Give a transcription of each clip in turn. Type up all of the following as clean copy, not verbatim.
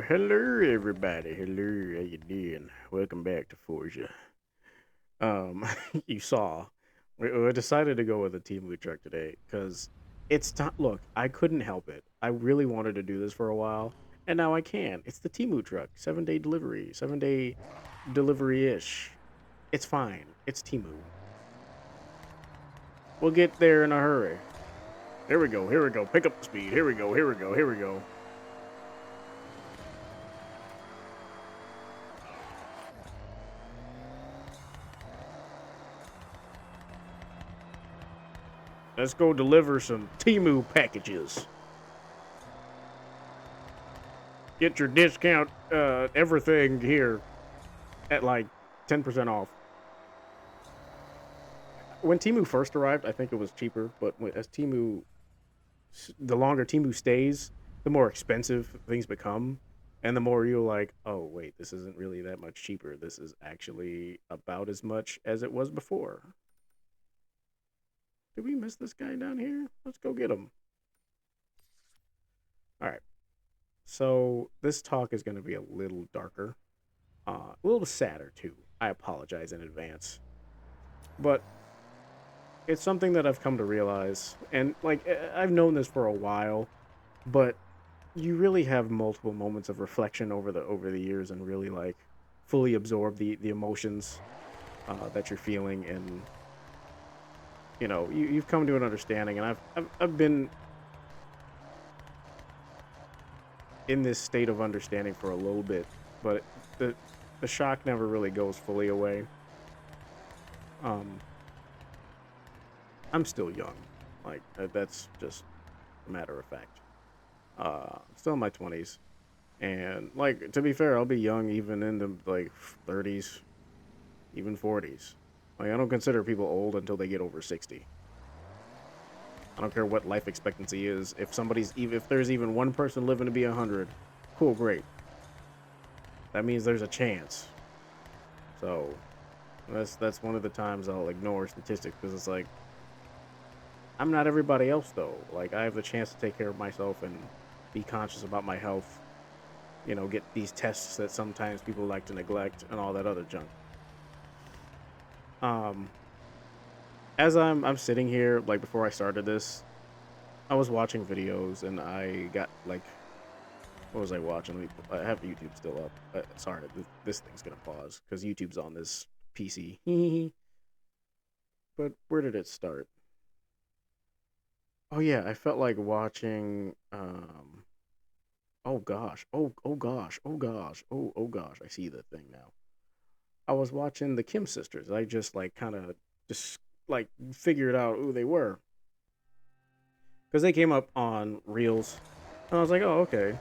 Hello everybody. Hello, how you doing? Welcome back to Forza. Um, you saw we decided to go with a team loot truck today because it's time. Look, I couldn't help it. I really wanted to do this for a while, and now I can. It's the team loot truck. 7 day delivery. 7 day delivery ish. It's fine. It's Timu. We'll get there in a hurry. Here we go. Here we go. Pick up the speed. Here we go. Here we go. Here we go. Let's go deliver some Timu packages. Get your discount everything here at like 10% off. When Timu first arrived, I think it was cheaper, but as the longer Timu stays, the more expensive things become. And the more you're like, oh, wait, this isn't really that much cheaper. This is actually about as much as it was before. Did we miss this guy down here? Let's go get him. All right. So this talk is going to be a little darker, a little sadder too. I apologize in advance. But it's something that I've come to realize, and like I've known this for a while, but you really have multiple moments of reflection over the years, and really like fully absorb the emotions that you're feeling, and you've come to an understanding, and I've been in this state of understanding for a little bit, but the the shock never really goes fully away. Um, I'm still young, like that's just a matter of fact. Still in my 20s, and like to be fair, I'll be young even in the like 30s, even 40s. Like I don't consider people old until they get over 60. I don't care what life expectancy is. If there's even one person living to be 100, cool, great. That means there's a chance. So that's one of the times I'll ignore statistics, because it's like I'm not everybody else though. Like I have the chance to take care of myself and be conscious about my health. Get these tests that sometimes people like to neglect and all that other junk. Um, as I'm sitting here, like before I started this, I was watching videos and I got like, what was I watching? I have YouTube still up. Sorry, this thing's gonna pause because YouTube's on this PC. But where did it start? Oh yeah, I felt like watching. Oh gosh. Oh gosh. Oh gosh. Oh gosh. I see the thing now. I was watching the Kim sisters. I just like kind of just like figured out who they were because they came up on Reels, and I was like, oh okay.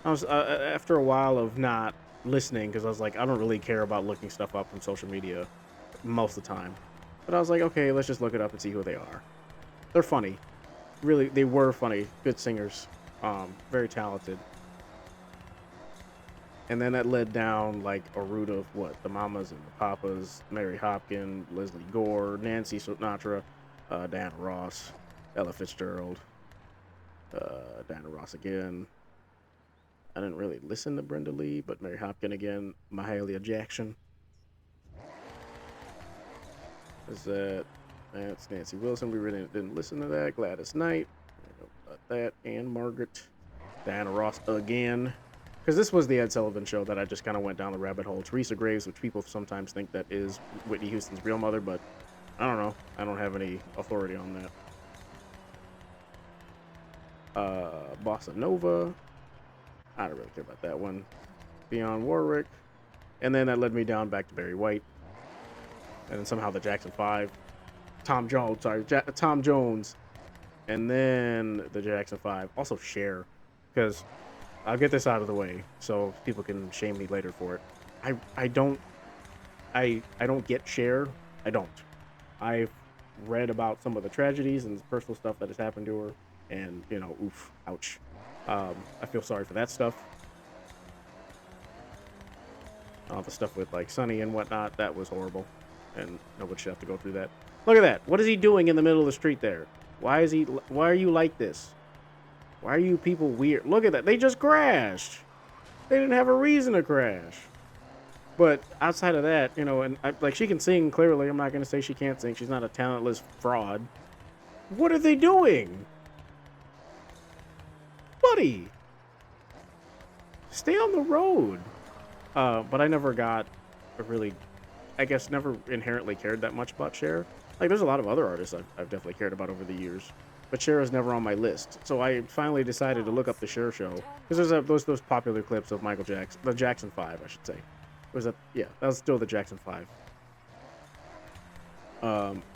I was after a while of not listening, because I was like, I don't really care about looking stuff up from social media most of the time. But I was like, okay, let's just look it up and see who they are. They're funny. Really, they were funny. Good singers. Very talented. And then that led down like a route of what the mamas and the papas: Mary Hopkin, Leslie Gore, Nancy Sinatra, Diana Ross, Ella Fitzgerald, Diana Ross again. I didn't really listen to Brenda Lee, but Mary Hopkin again, Mahalia Jackson. Is that That's Nancy Wilson? We really didn't listen to that. Gladys Knight, that, and Margaret, Diana Ross again. Because this was the Ed Sullivan Show that I just kind of went down the rabbit hole. Teresa Graves, which people sometimes think that is Whitney Houston's real mother, but I don't know. I don't have any authority on that. Bossa Nova. I don't really care about that one. Dionne Warwick. And then that led me down back to Barry White. And then somehow the Jackson 5. Tom Jones. And then the Jackson 5. Also Cher. Because I'll get this out of the way so people can shame me later for it. I don't get Cher. I don't. I've read about some of the tragedies and personal stuff that has happened to her, and oof, ouch. I feel sorry for that stuff. All the stuff with like Sonny and whatnot, that was horrible, and nobody should have to go through that. Look at that. What is he doing in the middle of the street there? Why is he? Why are you like this? Why are you people weird? Look at that. They just crashed. They didn't have a reason to crash. But outside of that, you know, and like she can sing clearly. I'm not gonna say she can't sing. She's not a talentless fraud. What are they doing, buddy? Stay on the road. But I never got a really, I guess, never inherently cared that much about Cher. Like, there's a lot of other artists I've definitely cared about over the years, but Cher is never on my list. So I finally decided to look up the Cher show because there's those popular clips of Michael Jackson, the Jackson 5, I should say. Was that? Yeah, that was still the Jackson 5.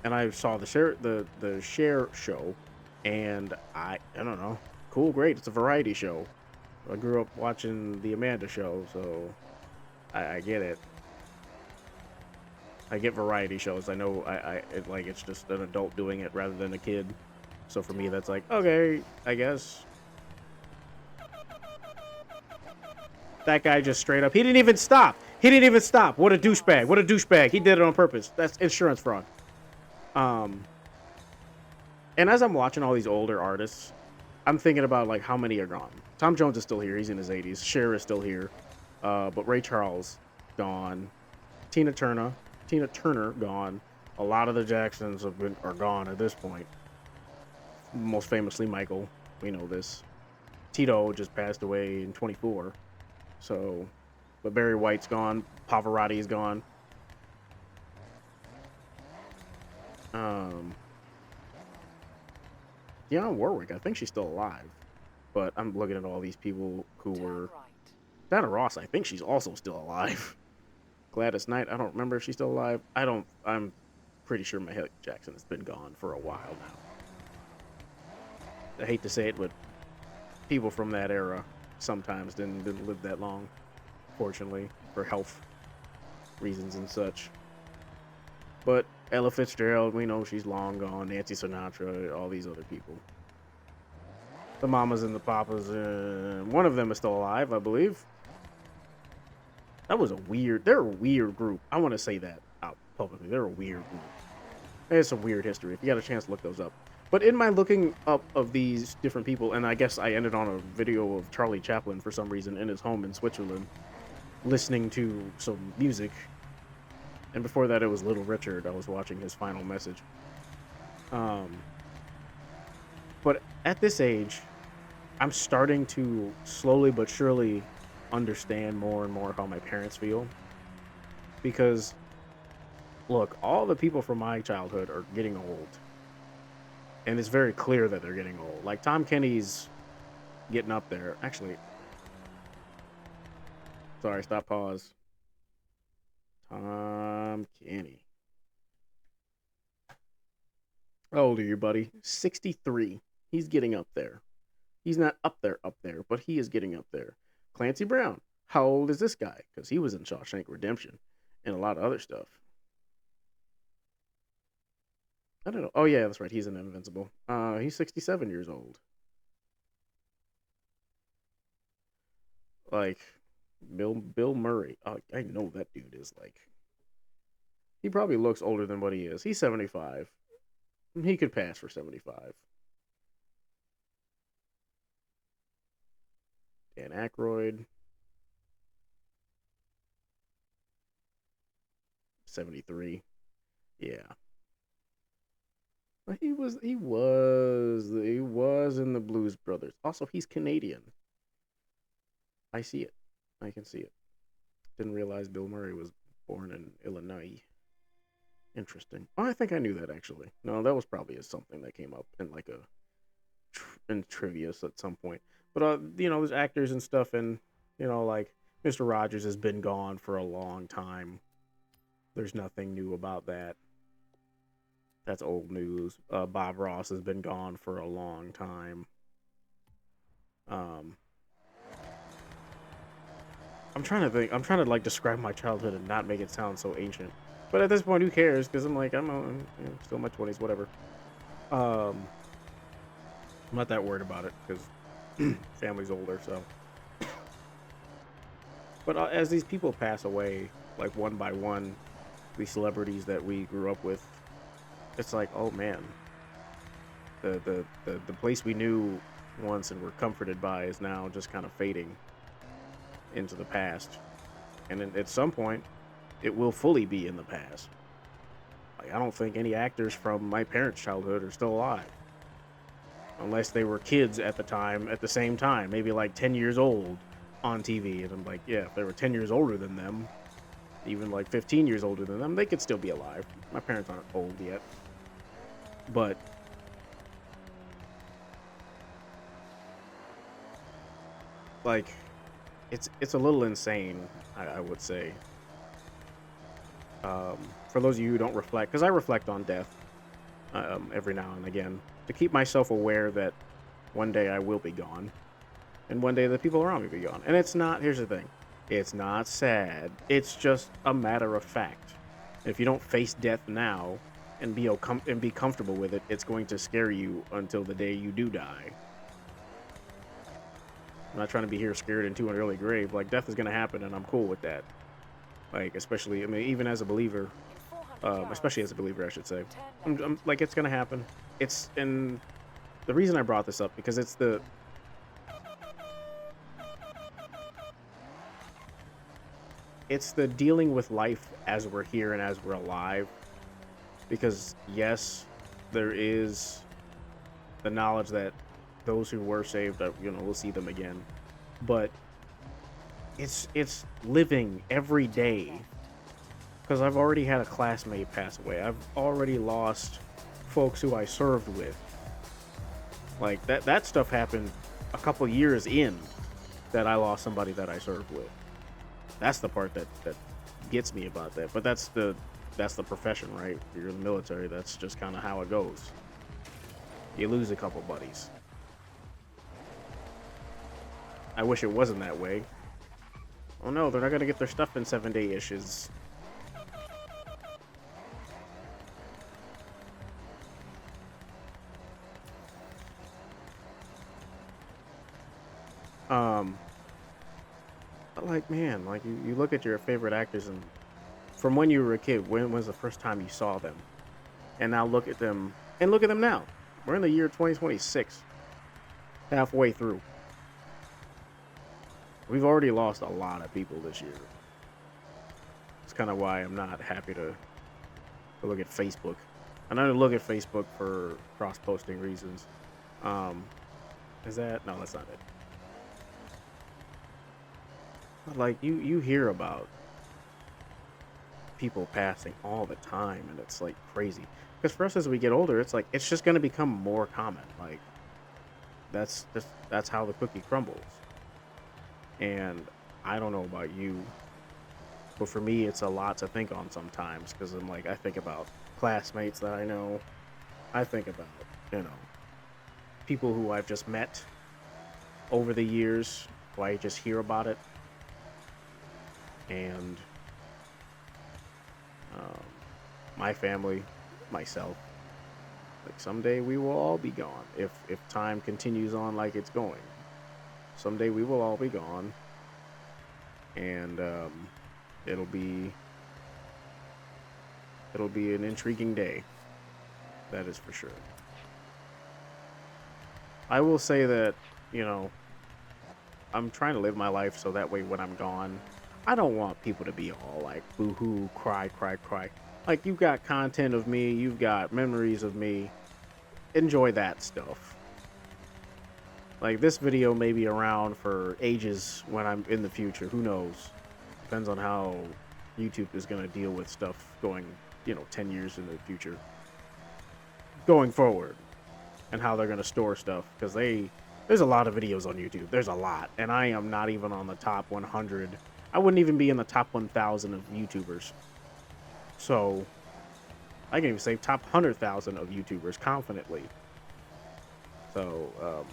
And I saw the Cher show, and I don't know, cool, great. It's a variety show. I grew up watching the Amanda show, so I get it. I get variety shows. I know like it's just an adult doing it rather than a kid. So for me, that's like, okay, I guess. That guy just straight up, he didn't even stop. He didn't even stop. What a douchebag. What a douchebag. He did it on purpose. That's insurance fraud. And as I'm watching all these older artists, I'm thinking about like how many are gone. Tom Jones is still here. He's in his 80s. Cher is still here. But Ray Charles, gone. Tina Turner, gone. A lot of the Jacksons are gone at this point. Most famously, Michael. We know this. Tito just passed away in 24. So, but Barry White's gone. Pavarotti is gone. Dionne Warwick, I think she's still alive. But I'm looking at all these people who were... Diana Ross, I think she's also still alive. Gladys Knight, I don't remember if she's still alive. I'm pretty sure Mahalia Jackson has been gone for a while now. I hate to say it, but people from that era sometimes didn't live that long, fortunately, for health reasons and such. But Ella Fitzgerald, we know she's long gone. Nancy Sinatra, all these other people. The Mamas and the Papas, one of them is still alive, I believe. That was they're a weird group. I want to say that out publicly. They're a weird group. There's some weird history. If you got a chance, look those up. But in my looking up of these different people, and I guess I ended on a video of Charlie Chaplin for some reason in his home in Switzerland, listening to some music. And before that, it was Little Richard. I was watching his final message. But at this age, I'm starting to slowly but surely understand more and more how my parents feel. Because, look, all the people from my childhood are getting old. And it's very clear that they're getting old. Like, Tom Kenny's getting up there. Actually, sorry, stop, pause. Tom Kenny. How old are you, buddy? 63. He's getting up there. He's not up there, but he is getting up there. Clancy Brown. How old is this guy? Because he was in Shawshank Redemption and a lot of other stuff. I don't know. Oh, yeah, that's right. He's in Invincible. He's 67 years old. Like, Bill Murray. I know that dude is like... He probably looks older than what he is. He's 75. He could pass for 75. Dan Aykroyd. 73. Yeah. But he was in the Blues Brothers. Also, he's Canadian. I see it. I can see it. Didn't realize Bill Murray was born in Illinois. Interesting. Oh, I think I knew that actually. No, that was probably something that came up in like in trivia at some point. But you know, there's actors and stuff, and you know, like Mr. Rogers has been gone for a long time. There's nothing new about that. That's old news. Bob Ross has been gone for a long time. I'm trying to think. I'm trying to like describe my childhood and not make it sound so ancient. But at this point, who cares? Because I'm still in my 20s, whatever. I'm not that worried about it because family's older, so. But as these people pass away, like one by one, these celebrities that we grew up with, it's like, oh man, the place we knew once and were comforted by is now just kind of fading. into the past, and then at some point, it will fully be in the past. Like, I don't think any actors from my parents' childhood are still alive, unless they were kids at the time, at the same time, maybe like 10 years old on TV. And I'm like, yeah, if they were 10 years older than them, even like 15 years older than them, they could still be alive. My parents aren't old yet. But like, it's a little insane, I would say. For those of you who don't reflect, because I reflect on death every now and again, to keep myself aware that one day I will be gone, and one day the people around me will be gone. And it's not, here's the thing, it's not sad. It's just a matter of fact. If you don't face death now and be comfortable with it, it's going to scare you until the day you do die. I'm not trying to be here scared into an early grave. Like, death is going to happen, and I'm cool with that. Like, especially, I mean, even as a believer, especially as a believer, I should say. I'm like, it's going to happen. And the reason I brought this up, because it's the dealing with life as we're here and as we're alive. Because, yes, there is the knowledge that those who were saved, we'll see them again. But it's living every day, because I've already had a classmate pass away. I've already lost folks who I served with. Like, that stuff happened a couple years in, that I lost somebody that I served with. That's the part that gets me about that. But that's the profession, right? If you're in the military, that's just kind of how it goes. You lose a couple buddies. I wish it wasn't that way. Oh no, they're not gonna get their stuff in 7-day issues. But like, man, like you look at your favorite actors, and from when you were a kid, when was the first time you saw them? And now look at them, and look at them now. We're in the year 2026, halfway through. We've already lost a lot of people this year. It's kind of why I'm not happy to look at Facebook. And I don't look at Facebook for cross-posting reasons. Is that? No, that's not it. But like, you hear about people passing all the time, and it's like crazy. Because for us, as we get older, it's like it's just gonna become more common. Like, that's how the cookie crumbles. And I don't know about you, but for me, it's a lot to think on sometimes, because I'm like, I think about classmates that I know. I think about, people who I've just met over the years, who I just hear about it. And my family, myself, like, someday we will all be gone. If time continues on like it's going, someday we will all be gone. And it'll be an intriguing day. That is for sure. I will say that, I'm trying to live my life so that way when I'm gone, I don't want people to be all like boo-hoo, cry, cry, cry. Like, you've got content of me, you've got memories of me. Enjoy that stuff. Like, this video may be around for ages when I'm in the future. Who knows? Depends on how YouTube is going to deal with stuff going, 10 years in the future. Going forward. And how they're going to store stuff. Because there's a lot of videos on YouTube. There's a lot. And I am not even on the top 100. I wouldn't even be in the top 1,000 of YouTubers. So, I can even say top 100,000 of YouTubers confidently. So,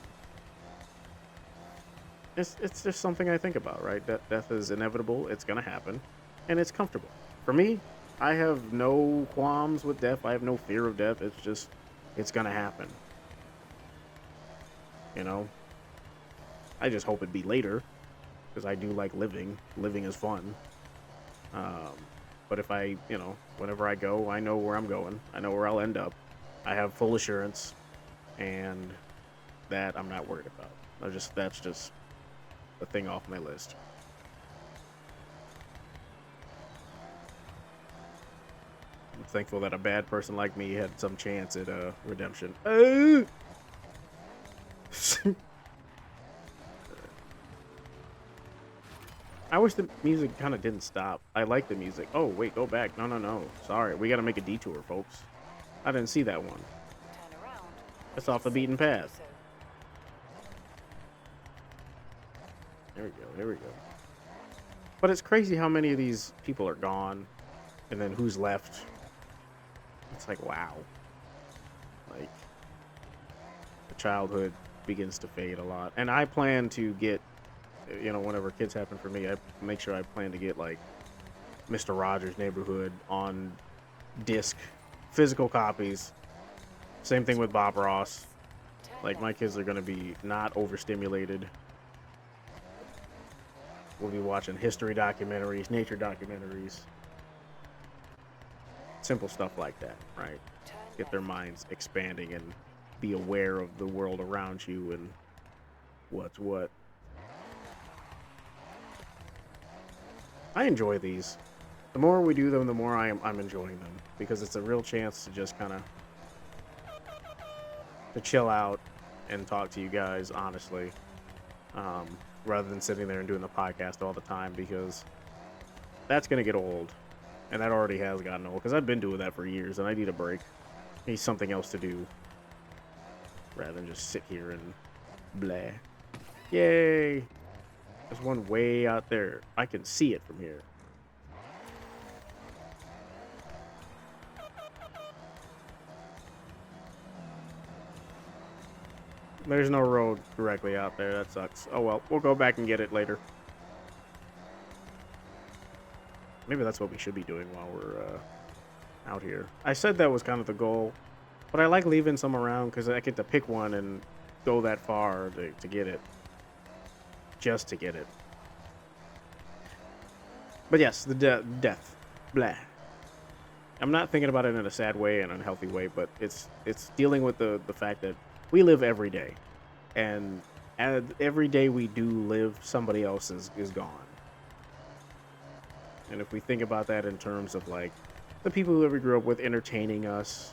it's just something I think about, right? Death is inevitable. It's going to happen. And it's comfortable. For me, I have no qualms with death. I have no fear of death. It's just, it's going to happen. I just hope it'd be later, because I do like living. Living is fun. But if whenever I go, I know where I'm going. I know where I'll end up. I have full assurance, and that I'm not worried about. That's just a thing off my list. I'm thankful that a bad person like me had some chance at redemption. I wish the music kind of didn't stop. I like the music. Oh, wait, go back. No, no, no. Sorry, we got to make a detour, folks. I didn't see that one. That's off the beaten path. There we go, there we go. But it's crazy how many of these people are gone, and then who's left. It's like, wow. Like, the childhood begins to fade a lot. And I plan to get, you know, whenever kids happen for me, I make sure I plan to get, like, Mr. Rogers' Neighborhood on disc, physical copies. Same thing with Bob Ross. Like, my kids are going to be not overstimulated. We'll be watching history documentaries, nature documentaries. Simple stuff like that, right? Get their minds expanding and be aware of the world around you and what's what. I enjoy these. The more we do them, the more I'm enjoying them, because it's a real chance to just kind of to chill out and talk to you guys honestly, rather than sitting there and doing the podcast all the time, because that's gonna get old, and that already has gotten old. Because I've been doing that for years, and I need a break. I need something else to do rather than just sit here and blah. Yay! There's one way out there. I can see it from here. There's no road directly out there. That sucks. Oh well, we'll go back and get it later. Maybe that's what we should be doing while we're out here. I said that was kind of the goal, but I like leaving some around because I get to pick one and go that far to get it. Just to get it. But yes, the death. Blah. I'm not thinking about it in a sad way and unhealthy way, but it's dealing with the fact that we live every day. And every day we do live, somebody else is gone. And if we think about that in terms of like the people who we grew up with entertaining us,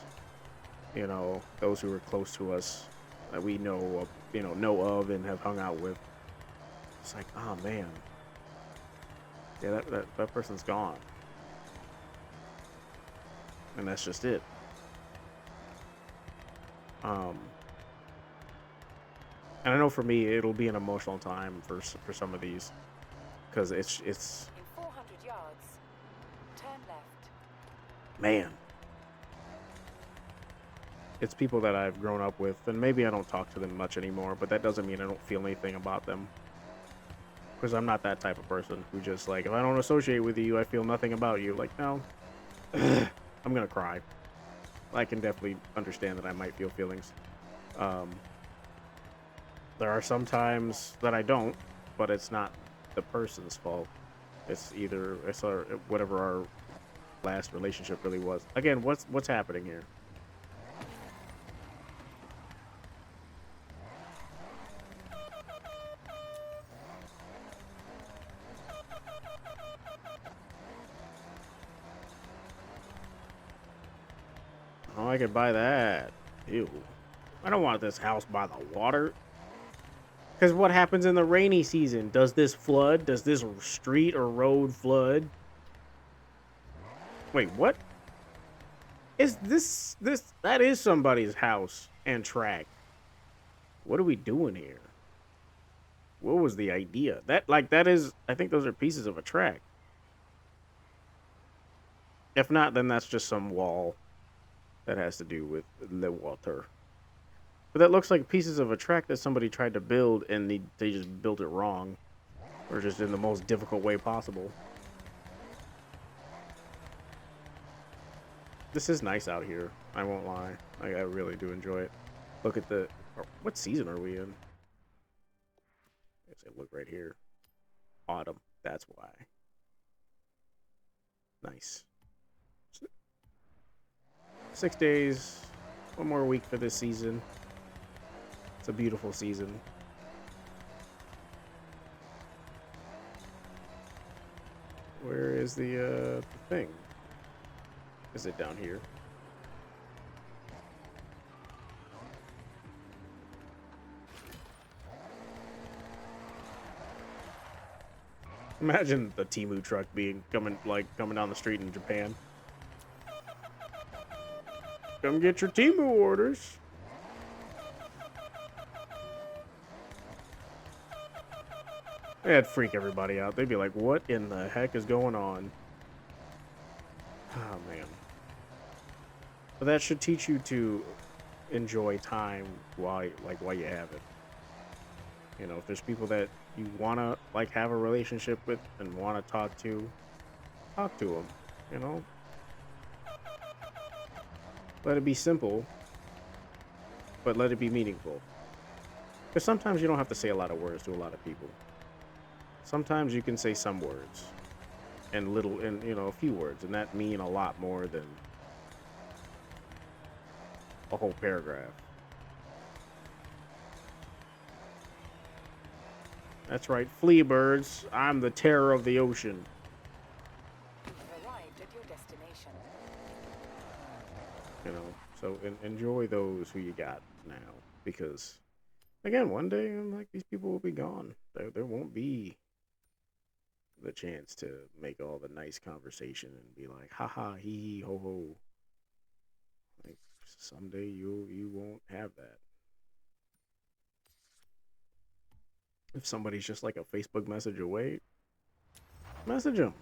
you know, those who are close to us that we know of and have hung out with, it's like, oh man, yeah, that person's gone, and that's just it. And I know for me, it'll be an emotional time for some of these, because it's in 400 yards, turn left. Man, it's people that I've grown up with, and maybe I don't talk to them much anymore, but that doesn't mean I don't feel anything about them. Because I'm not that type of person who just, like, if I don't associate with you, I feel nothing about you. Like, no, I'm gonna cry. I can definitely understand that I might feel feelings. There are some times that I don't, but it's not the person's fault. It's whatever our last relationship really was. Again, what's happening here? Oh, I could buy that. Ew. I don't want this house by the water. Because what happens in the rainy season? Does this flood? Does this street or road flood? Wait, what? Is this... That is somebody's house and track. What are we doing here? What was the idea? That is... I think those are pieces of a track. If not, then that's just some wall that has to do with the water. But that looks like pieces of a track that somebody tried to build and they just built it wrong. Or just in the most difficult way possible. This is nice out here. I won't lie. I really do enjoy it. Look at the... What season are we in? Let's look right here. Autumn. That's why. Nice. 6 days. One more week for this season. It's a beautiful season. Where is the thing? Is it down here? Imagine the Temu truck coming down the street in Japan. Come get your Temu orders. That'd freak everybody out. They'd be like, what in the heck is going on? Oh, man. But that should teach you to enjoy time while you have it. You know, if there's people that you want to, like, have a relationship with and want to talk to them, you know? Let it be simple, but let it be meaningful. Because sometimes you don't have to say a lot of words to a lot of people. Sometimes you can say some words and a few words, and that mean a lot more than a whole paragraph. That's right, flea birds. I'm the terror of the ocean. You've arrived at your destination. You know, so enjoy those who you got now, because again, one day, these people will be gone. There won't be the chance to make all the nice conversation and be like, ha ha, hee hee, ho ho. Like someday you won't have that. If somebody's just like a Facebook message away, message them.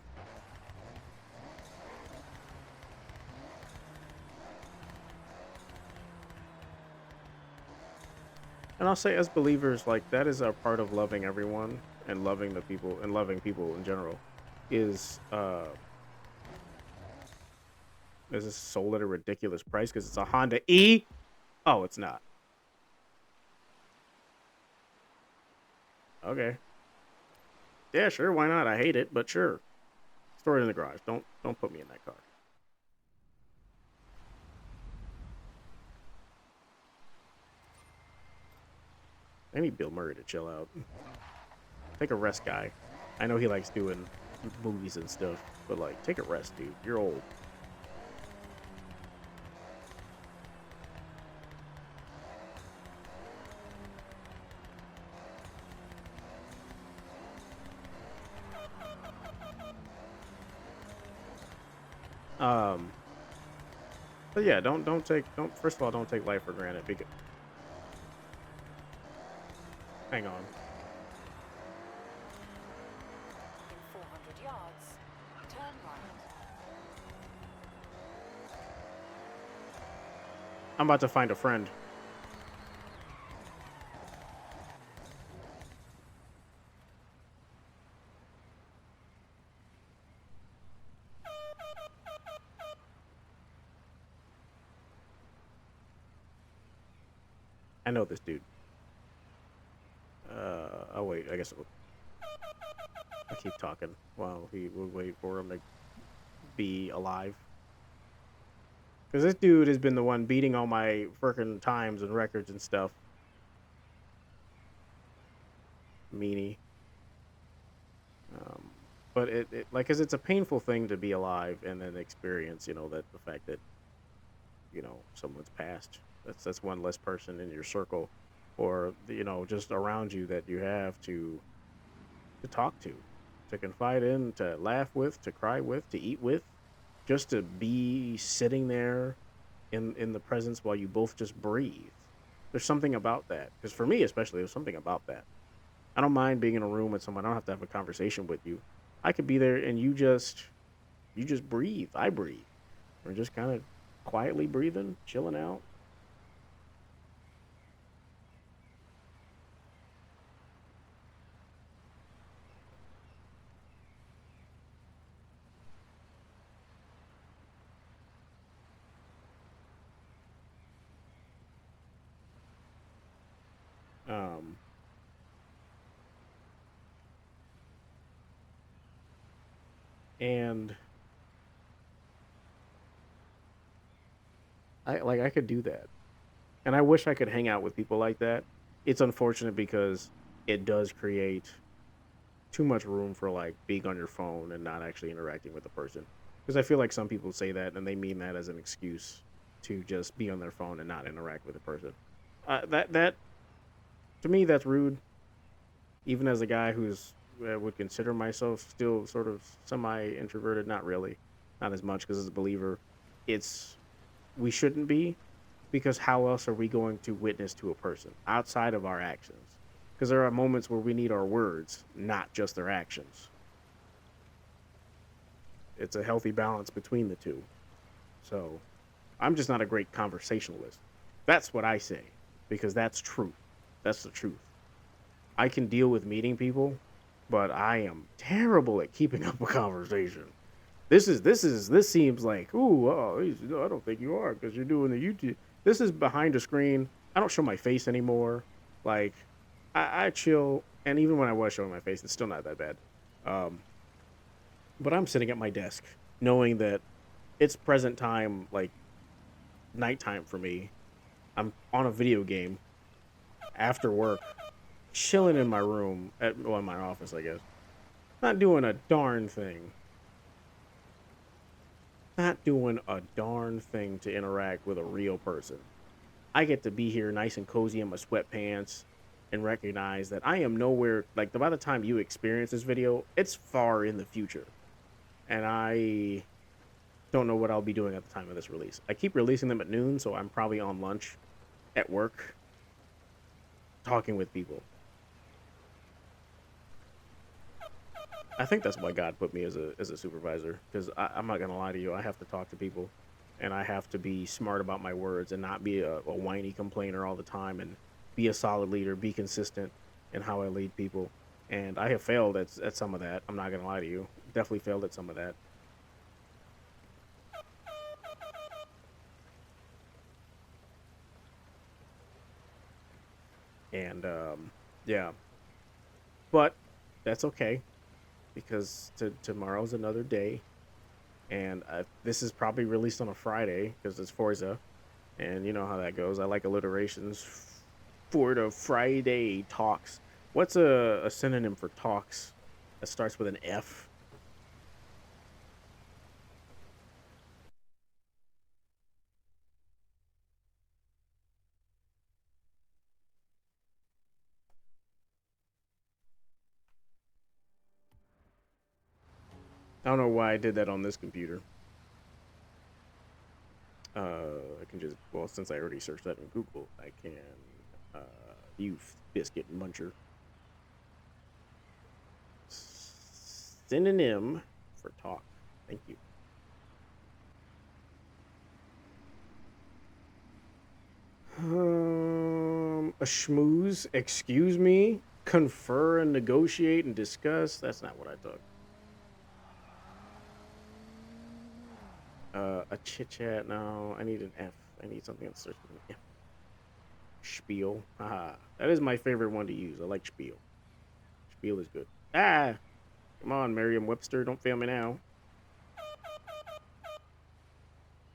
And I'll say, as believers, like that is a part of loving everyone and loving the people and loving people in general. Is this sold at a ridiculous price because it's a Honda E? Oh, it's not. Okay. Yeah, sure. Why not? I hate it, but sure. Store it in the garage. Don't put me in that car. I need Bill Murray to chill out. Take a rest, guy. I know he likes doing movies and stuff, but like, take a rest, dude. You're old. Um, but yeah, don't first of all, don't take life for granted. Because, hang on. In 400 yards, turn right. I'm about to find a friend. I know this dude. Oh wait, I guess I keep talking while we'll wait for him to be alive. Because this dude has been the one beating all my freaking times and records and stuff. Meanie. Um, but cause it's a painful thing to be alive and then experience, that the fact that, someone's passed. That's one less person in your circle, or just around you that you have to talk to confide in, to laugh with, to cry with, to eat with, just to be sitting there in the presence while you both just breathe. There's something about that. Because for me, especially, there's something about that. I don't mind being in a room with someone. I don't have to have a conversation with you. I could be there and you just breathe. I breathe. We're just kind of quietly breathing, chilling out. Um, and I could do that. And I wish I could hang out with people like that. It's unfortunate because it does create too much room for like being on your phone and not actually interacting with the person. Because I feel like some people say that and they mean that as an excuse to just be on their phone and not interact with a person. That to me, that's rude. Even as a guy who's would consider myself still sort of semi introverted, not really, not as much because as a believer, it's we shouldn't be, because how else are we going to witness to a person outside of our actions? Because there are moments where we need our words, not just their actions. It's a healthy balance between the two. So I'm just not a great conversationalist. That's what I say, because that's truth. That's the truth. I can deal with meeting people, but I am terrible at keeping up a conversation. This seems like, ooh, oh, I don't think you are because you're doing the YouTube. This is behind a screen. I don't show my face anymore. Like, I chill, and even when I was showing my face, it's still not that bad. Um, but I'm sitting at my desk, knowing that it's present time, like nighttime for me. I'm on a video game after work, chilling in my room in my office, I guess. Not doing a darn thing. Not doing a darn thing to interact with a real person. I get to be here nice and cozy in my sweatpants and recognize that I am nowhere like by the time you experience this video, it's far in the future. And I don't know what I'll be doing at the time of this release. I keep releasing them at noon, so I'm probably on lunch at work talking with people. I think that's why God put me as a supervisor, because I'm not gonna lie to you. I have to talk to people, and I have to be smart about my words and not be a whiny complainer all the time, and be a solid leader, be consistent in how I lead people. And I have failed at some of that. I'm not gonna lie to you. Definitely failed at some of that. And yeah, but that's okay because tomorrow's another day, and this is probably released on a Friday because it's Forza, and you know how that goes. I like alliterations. For the Friday talks. What's a synonym for talks that starts with an F? I don't know why I did that on this computer. I can just, well, since I already searched that in Google, I can uh, you biscuit muncher. Synonym for talk. Thank you. A schmooze. Excuse me. Confer and negotiate and discuss. That's not what I thought. A chit chat. No, I need an F. I need something that starts with an F. Spiel. Haha. That is my favorite one to use. I like spiel. Spiel is good. Ah! Come on, Merriam Webster. Don't fail me now.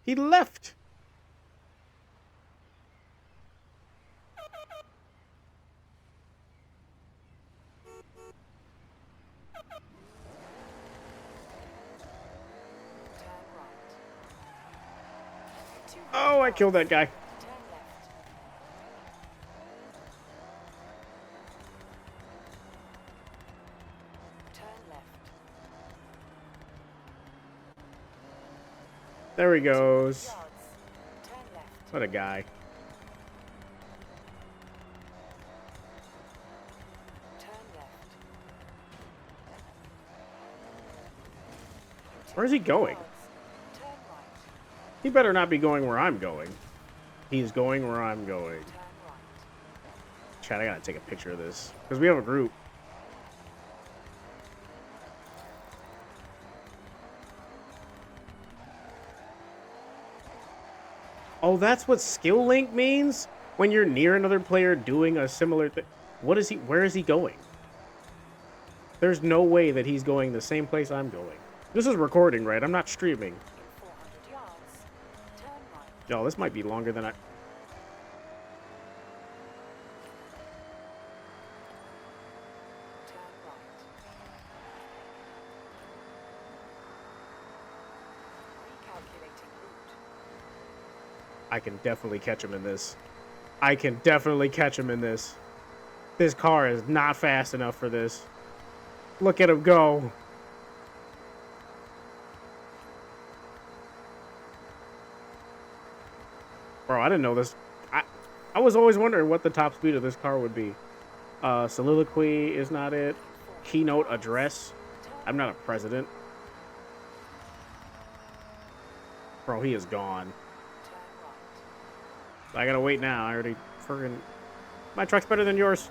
He left! Turn right. Oh, I killed that guy. Turn left. Turn left. There he 200 goes. yards. Turn left. What a guy. Turn left. Where's he 200 going? yards. Turn right. He better not be going where I'm going. He's going where I'm going. Turn right. Chat, I gotta take a picture of this. Because we have a group. Oh, that's what skill link means? When you're near another player doing a similar thing. What is he? Where is he going? There's no way that he's going the same place I'm going. This is recording, right? I'm not streaming. In 400 yards. Turn right. Yo, this might be longer than I... Turn right. I can definitely catch him in this. I can definitely catch him in this. This car is not fast enough for this. Look at him go. Bro, I didn't know this. I was always wondering what the top speed of this car would be. Soliloquy is not it. Keynote address. I'm not a president. Bro, he is gone. I gotta wait now. I already friggin'... My truck's better than yours.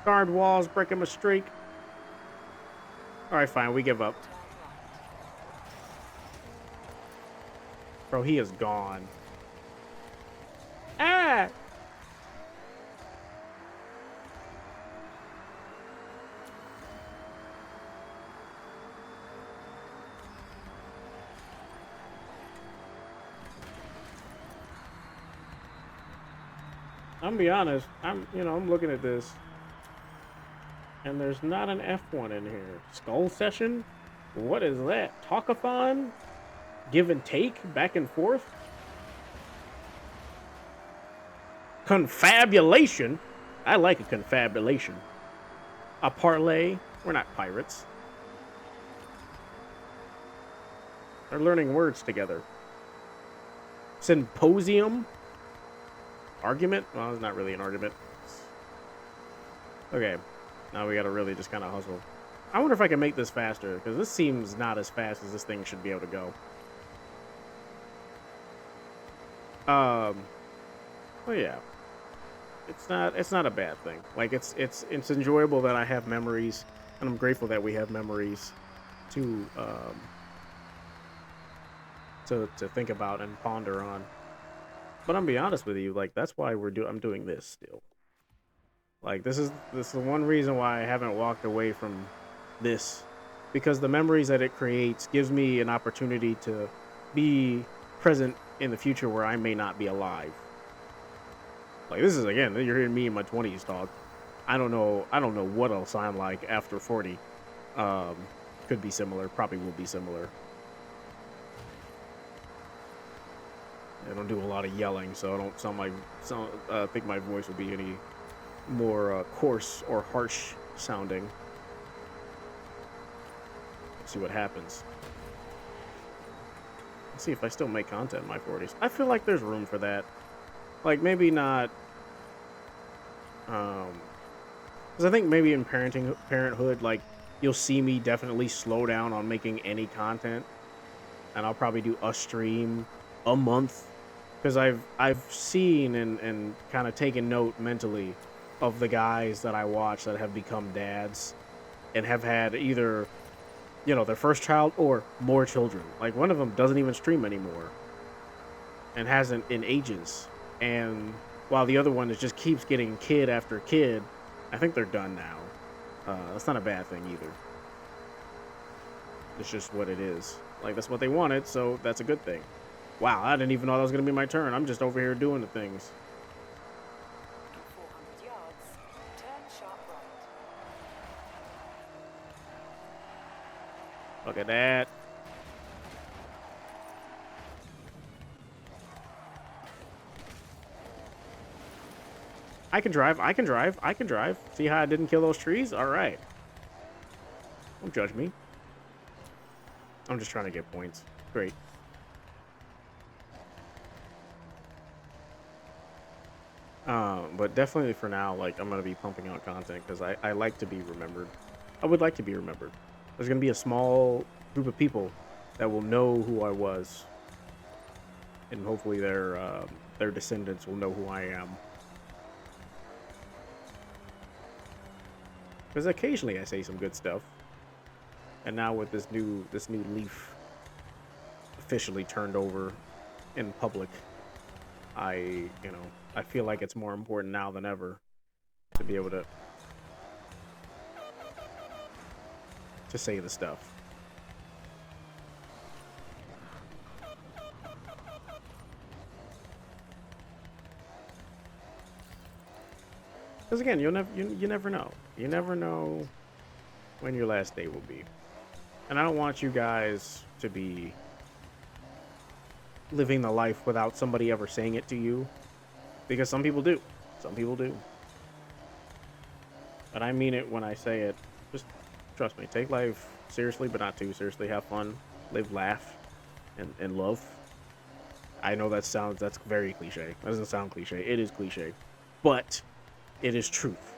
Guard walls, breaking my streak. Alright, fine. We give up. Bro, he is gone. Ah! I'm gonna be honest. I'm looking at this, and there's not an F1 in here. Skull session? What is that? Talkathon? Give and take? Back and forth? Confabulation? I like a confabulation. A parlay? We're not pirates. They're learning words together. Symposium? Argument? Well, it's not really an argument. Okay. Now we gotta really just kind of hustle. I wonder if I can make this faster, because this seems not as fast as this thing should be able to go. Well, yeah. It's not a bad thing. Like, it's enjoyable that I have memories, and I'm grateful that we have memories to think about and ponder on. But I'm gonna be honest with you, like, that's why I'm doing this still. Like, this is the one reason why I haven't walked away from this, because the memories that it creates gives me an opportunity to be present in the future where I may not be alive. Like, this is, again, you're hearing me in my 20s talk. I don't know what else I'm like after 40. Could be similar, probably will be similar. I don't do a lot of yelling, so I don't think my voice would be any more coarse or harsh sounding. Let's see what happens. Let's see if I still make content in my 40s. I feel like there's room for that. Like, maybe not, because I think maybe in parenthood, like, you'll see me definitely slow down on making any content, and I'll probably do a stream a month, because I've seen and kind of taken note mentally of the guys that I watch that have become dads and have had either, their first child or more children. Like, one of them doesn't even stream anymore and hasn't in ages. And while the other one just keeps getting kid after kid, I think they're done now. That's not a bad thing either. It's just what it is. Like, that's what they wanted, so that's a good thing. Wow, I didn't even know that was going to be my turn. I'm just over here doing the things. 400 yards, turn sharp right. Look at that. I can drive. See how I didn't kill those trees? All right. Don't judge me. I'm just trying to get points. Great. But definitely for now, like, I'm going to be pumping out content because I like to be remembered. I would like to be remembered. There's going to be a small group of people that will know who I was. And hopefully their descendants will know who I am. Because occasionally I say some good stuff. And now with this new leaf officially turned over in public, I feel like it's more important now than ever to be able to say the stuff. Because again, you never know. You never know when your last day will be. And I don't want you guys to be living the life without somebody ever saying it to you, because some people do. Some people do. But I mean it when I say it. Just trust me. Take life seriously, but not too seriously. Have fun, live, laugh, and love. I know that's very cliche. That doesn't sound cliche. It is cliche, but it is truth.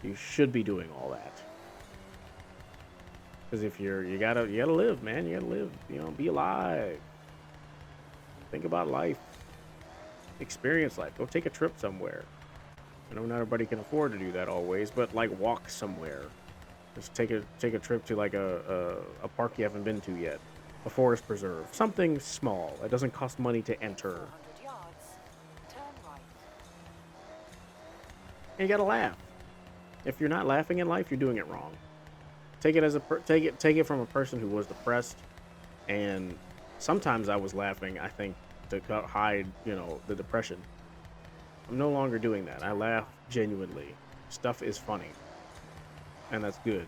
You should be doing all that. Because if you gotta live, man. You gotta live. Be alive. Think about life. Experience life. Go take a trip somewhere. I know not everybody can afford to do that always, but like walk somewhere. Just take a trip to like a park you haven't been to yet, a forest preserve, something small. It doesn't cost money to enter. 400 yards. Turn right. And you gotta laugh. If you're not laughing in life, you're doing it wrong. Take it as take it from a person who was depressed, and sometimes I was laughing. I think to hide, the depression. I'm no longer doing that. I laugh genuinely. Stuff is funny, and that's good.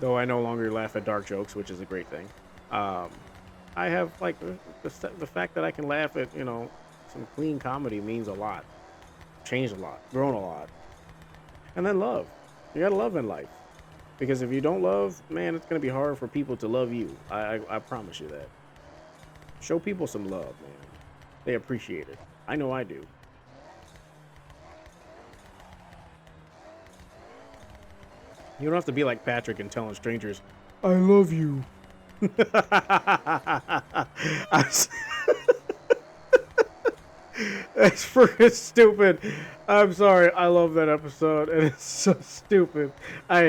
Though I no longer laugh at dark jokes, which is a great thing. Um, I have like the fact that I can laugh at some clean comedy means a lot. Changed a lot, grown a lot, and then love. You gotta love in life, because if you don't love, man, it's gonna be hard for people to love you. I promise you that. Show people some love, man. They appreciate it. I know I do. You don't have to be like Patrick and telling strangers, "I love you." That's freaking stupid. I'm sorry. I love that episode, and it's so stupid. I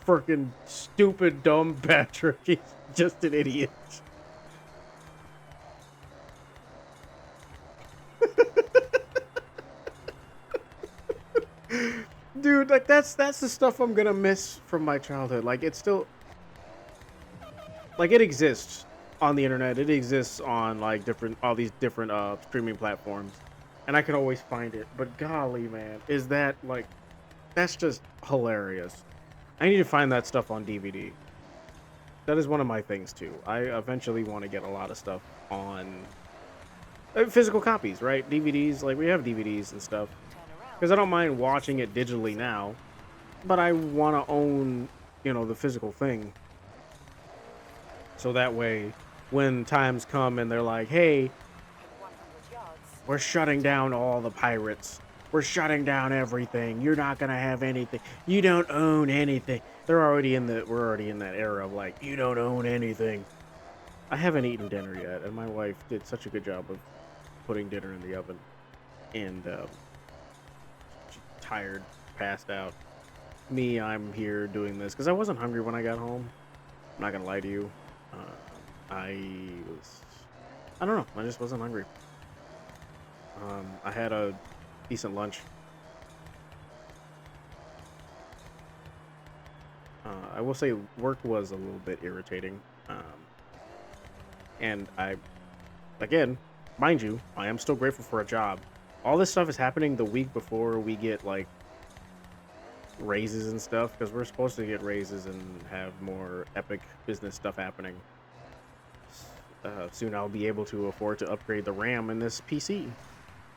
freaking stupid, dumb Patrick. He's just an idiot. Dude, like that's the stuff I'm gonna miss from my childhood. Like it's still like it exists on the internet. It exists on like all these different streaming platforms, and I can always find it. But golly, man, is that like that's just hilarious. I need to find that stuff on DVD. That is one of my things too. I eventually want to get a lot of stuff on physical copies, right? DVDs, like we have DVDs and stuff. Turn Because I around. don't mind watching it digitally now, but I want to own, the physical thing. So that way, when times come and they're like, hey, In 100 yards. we're shutting down all the pirates. We're shutting down everything. You're not going to have anything. You don't own anything. We're already in that era of like, you don't own anything. I haven't eaten dinner yet, and my wife did such a good job of putting dinner in the oven. And she's tired, passed out. Me, I'm here doing this because I wasn't hungry when I got home. I'm not gonna lie to you. I was, I don't know. I just wasn't hungry. I had a decent lunch. I will say work was a little bit irritating. And again, mind you, I am still grateful for a job. All this stuff is happening the week before we get like raises and stuff, because we're supposed to get raises and have more epic business stuff happening. Soon I'll be able to afford to upgrade the RAM in this PC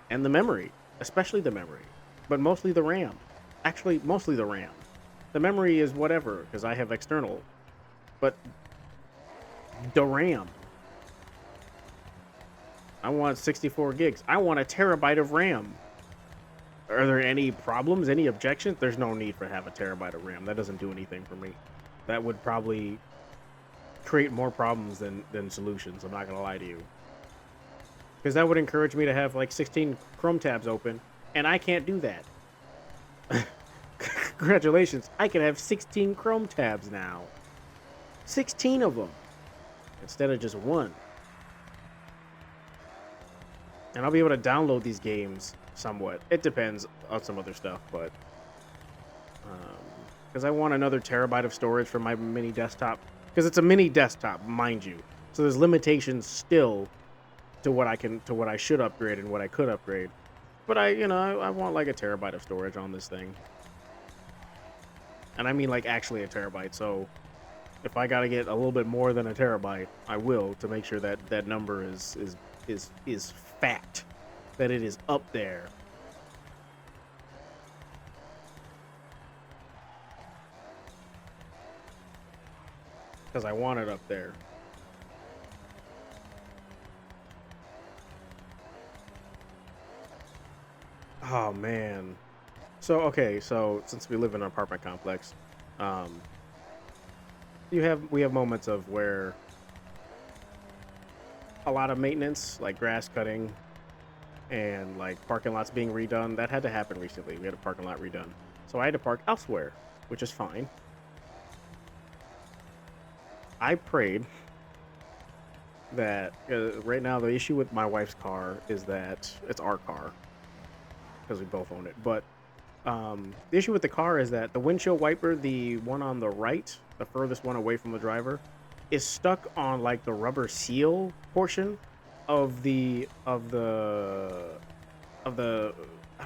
and the memory, especially the memory, but mostly the RAM. Actually, mostly the RAM. The memory is whatever, because I have external, but the RAM. I want 64 gigs. I want a terabyte of RAM. Are there any problems, any objections? There's no need for have a terabyte of RAM. That doesn't do anything for me. That would probably create more problems than solutions. I'm not going to lie to you. Because that would encourage me to have like 16 Chrome tabs open, and I can't do that. Congratulations. I can have 16 Chrome tabs now. 16 of them. Instead of just one. And I'll be able to download these games somewhat. It depends on some other stuff, but because I want another terabyte of storage for my mini desktop, because it's a mini desktop, mind you. So there's limitations still to what I should upgrade and what I could upgrade. But I want like a terabyte of storage on this thing. And I mean like actually a terabyte. So if I gotta get a little bit more than a terabyte, I will, to make sure that that number is fat, that it is up there. Because I want it up there. Oh man. So okay, so since we live in an apartment complex, um, we have moments of where a lot of maintenance, like grass cutting and like parking lots being redone, that had to happen recently. We had a parking lot redone, so I had to park elsewhere, which is fine. I prayed that right now the issue with my wife's car is that it's our car because we both own it, but the issue with the car is that the windshield wiper, the one on the right, the furthest one away from the driver, is stuck on like the rubber seal portion of the I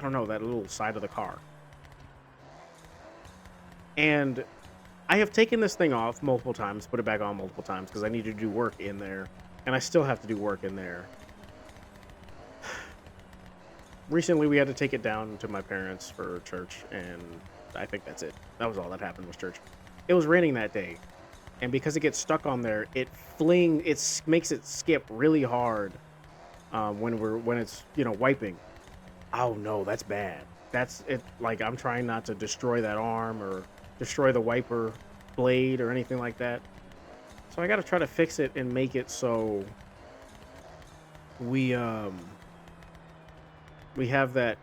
don't know, that little side of the car. And I have taken this thing off multiple times, put it back on multiple times because I need to do work in there, and I still have to do work in there. Recently, we had to take it down to my parents for church, and I think that's it. That was all that happened was church. It was raining that day, and because it gets stuck on there, it makes it skip really hard when it's wiping. Oh no, that's bad. That's it. Like I'm trying not to destroy that arm or destroy the wiper blade or anything like that. So I got to try to fix it and make it so we um we have that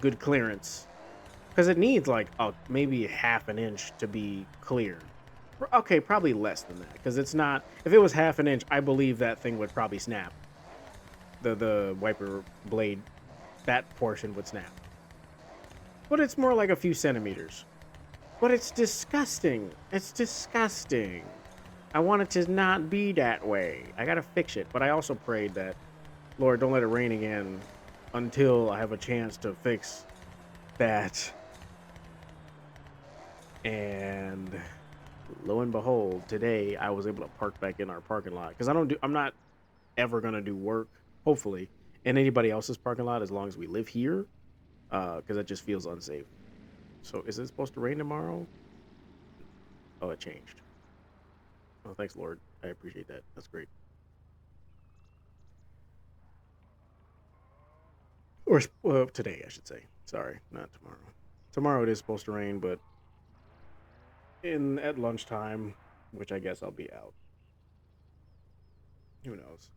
good clearance because it needs like maybe half an inch to be cleared. Okay, probably less than that because it's not. If it was half an inch, I believe that thing would probably snap. The wiper blade, that portion would snap. But it's more like a few centimeters. But it's disgusting. It's disgusting. I want it to not be that way. I gotta fix it. But I also prayed that, Lord, don't let it rain again until I have a chance to fix that. And lo and behold, today I was able to park back in our parking lot because I'm not ever gonna do work, hopefully, in anybody else's parking lot as long as we live here, because that just feels unsafe. So is it supposed to rain tomorrow? Oh, it changed. Oh, thanks, Lord. I appreciate that. That's great. Or well, today, I should say. Sorry, not tomorrow. Tomorrow it is supposed to rain, but in at lunchtime, which I guess I'll be out. Who knows?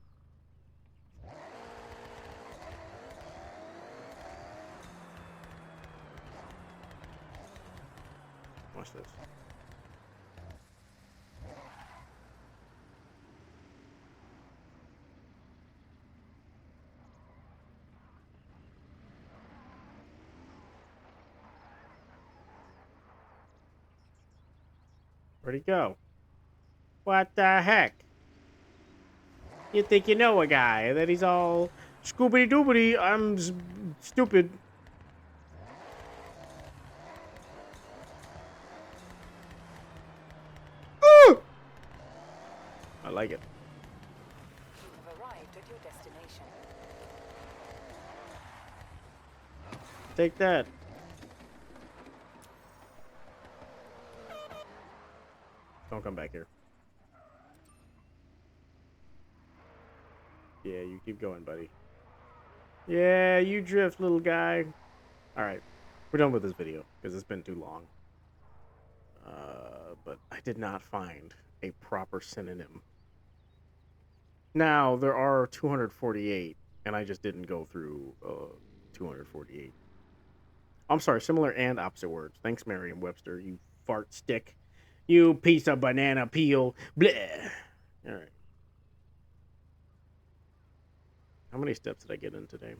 Watch this. Where'd he go? What the heck? You think you know a guy, and then he's all scoobity doobity. Stupid. Ooh! I like it. You have arrived at your destination. Take that. Don't come back here. Yeah, you keep going, buddy. Yeah, you drift, little guy. All right, we're done with this video because it's been too long. But I did not find a proper synonym. Now, there are 248, and I just didn't go through 248. I'm sorry, similar and opposite words. Thanks, Merriam-Webster, you fart stick. You piece of banana peel. Bleh. All right. How many steps did I get in today?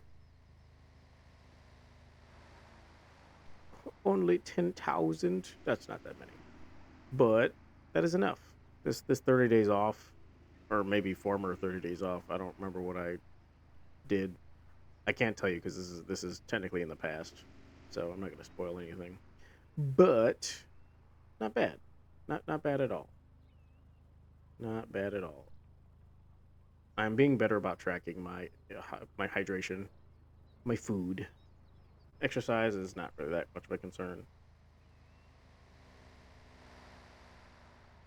Only 10,000. That's not that many. But that is enough. This 30 days off, or maybe former 30 days off. I don't remember what I did. I can't tell you because this is technically in the past, so I'm not going to spoil anything. but not bad. Not bad at all. Not bad at all. I'm being better about tracking my hydration, my food. Exercise is not really that much of a concern,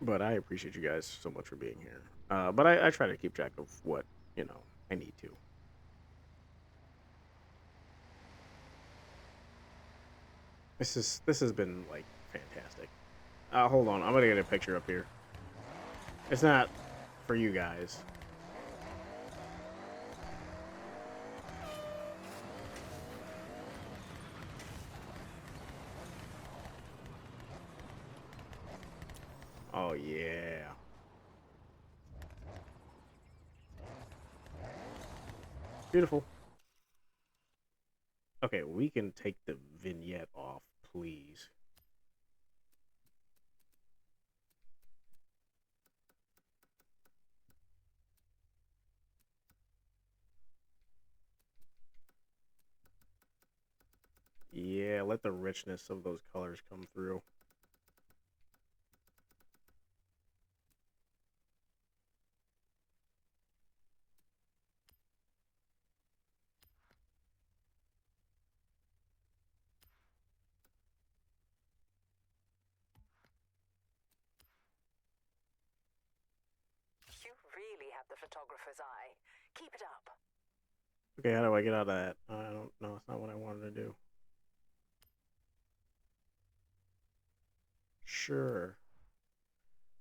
but I appreciate you guys so much for being here. But I try to keep track of what I need to. This has been like fantastic. Hold on, I'm gonna get a picture up here. It's not for you guys. Oh yeah, beautiful. Okay, we can take the vignette off, please. Yeah, let the richness of those colors come through. You really have the photographer's eye. Keep it up. Okay, how do I get out of that? I don't know. It's not what I wanted to do. Sure.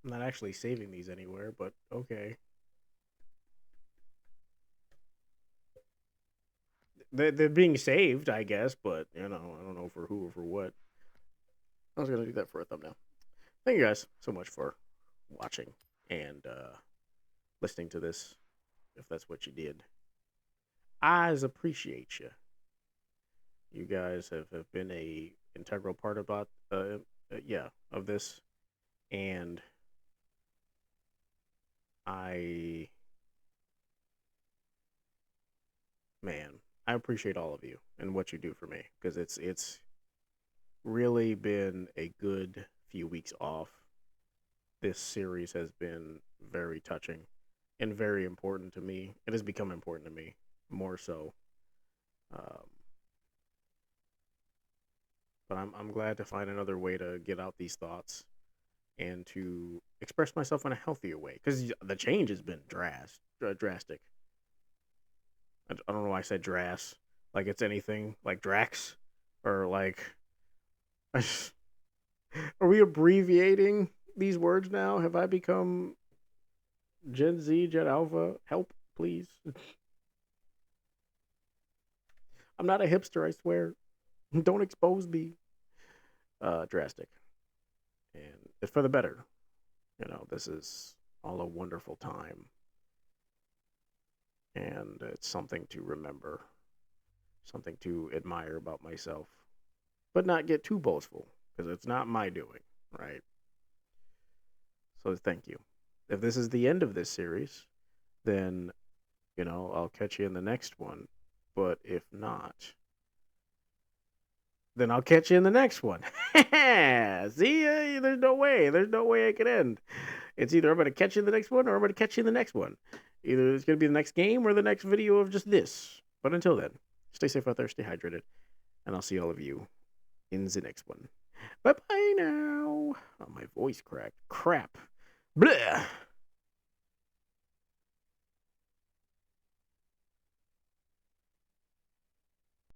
I'm not actually saving these anywhere, but okay. They're being saved, I guess, but I don't know for who or for what. I was gonna do that for a thumbnail. Thank you guys so much for watching and listening to this, if that's what you did. I appreciate you. You guys have been a integral part about yeah, of this, and I man, I appreciate all of you and what you do for me because it's really been a good few weeks off. This series has been very touching and very important to me. It has become important to me more so. Um, but I'm glad to find another way to get out these thoughts and to express myself in a healthier way because the change has been drastic. I don't know why I said dras like it's anything like Drax or like are we abbreviating these words now? Have I become Gen Z, Gen Alpha? Help, please. I'm not a hipster, I swear. Don't expose me. Drastic. And it's for the better. This is all a wonderful time. And it's something to remember, something to admire about myself, but not get too boastful because it's not my doing, right? So thank you. If this is the end of this series, then, I'll catch you in the next one. But if not, then I'll catch you in the next one. See, there's no way. There's no way it could end. It's either I'm going to catch you in the next one or I'm going to catch you in the next one. Either it's going to be the next game or the next video of just this. But until then, stay safe out there, stay hydrated, and I'll see all of you in the next one. Bye bye now. Oh, my voice cracked. Crap. Blah.